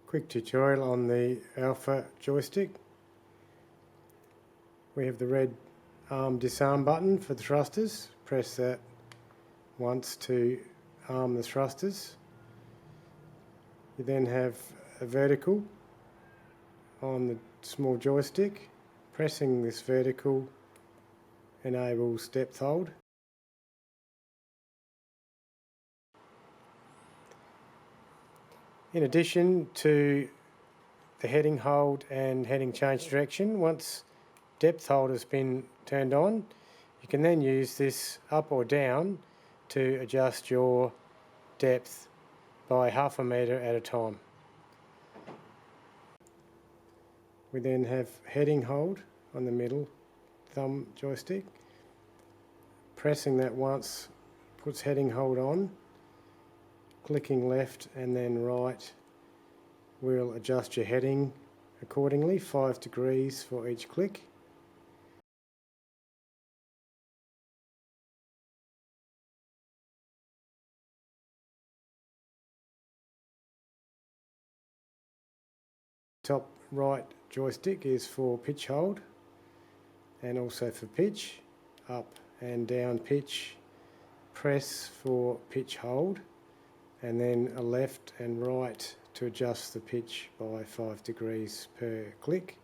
Quick tutorial on the Alpha joystick. We have the red arm disarm button for the thrusters. Press that once to arm the thrusters. You then have a vertical on the small joystick. Pressing this vertical enables depth hold. In addition to the heading hold and heading change direction, once depth hold has been turned on, you can then use this up or down to adjust your depth by ½ metre at a time. We then have heading hold on the middle thumb joystick. Pressing that once puts heading hold on. Clicking left and then right will adjust your heading accordingly, 5 degrees for each click. Top right joystick is for pitch hold and also for pitch, up and down pitch. Press for pitch hold and then a left and right to adjust the pitch by 5 degrees per click.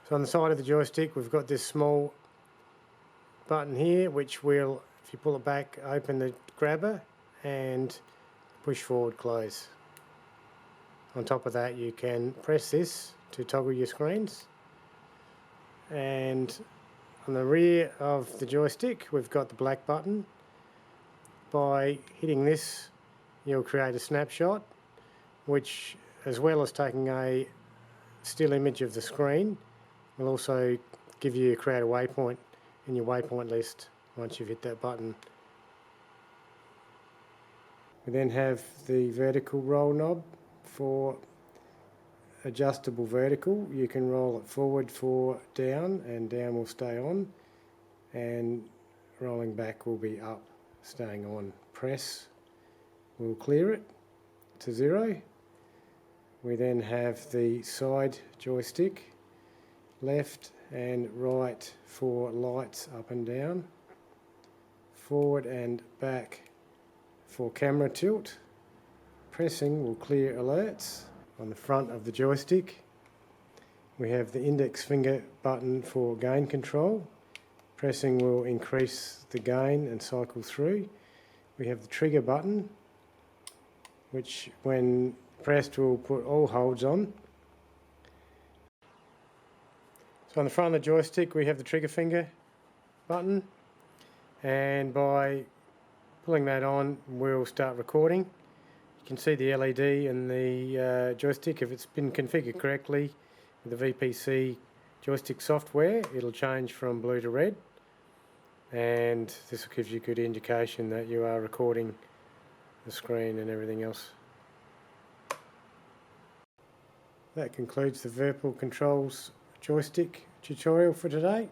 So on the side of the joystick we've got this small button here which will, if you pull it back, open the grabber and push forward close. On top of that you can press this to toggle your screens, and on the rear of the joystick we've got the black button. By hitting this you'll create a snapshot which, as well as taking a still image of the screen, will also give you create a waypoint in your waypoint list once you've hit that button. We then have the vertical roll knob for adjustable vertical. You can roll it forward for down and down will stay on, and rolling back will be up, staying on. Press will clear it to 0. We then have the side joystick, left and right for lights up and down, forward and back for camera tilt. Pressing will clear alerts. On the front of the joystick we have the index finger button for gain control. Pressing will increase the gain and cycle through. We have the trigger button which when pressed will put all holds on. So on the front of the joystick we have the trigger finger button, and by pulling that on we'll start recording. You can see the LED in the joystick. If it's been configured correctly with the VPC joystick software, it'll change from blue to red, and this will give you a good indication that you are recording the screen and everything else. That concludes the Virpil Controls joystick tutorial for today.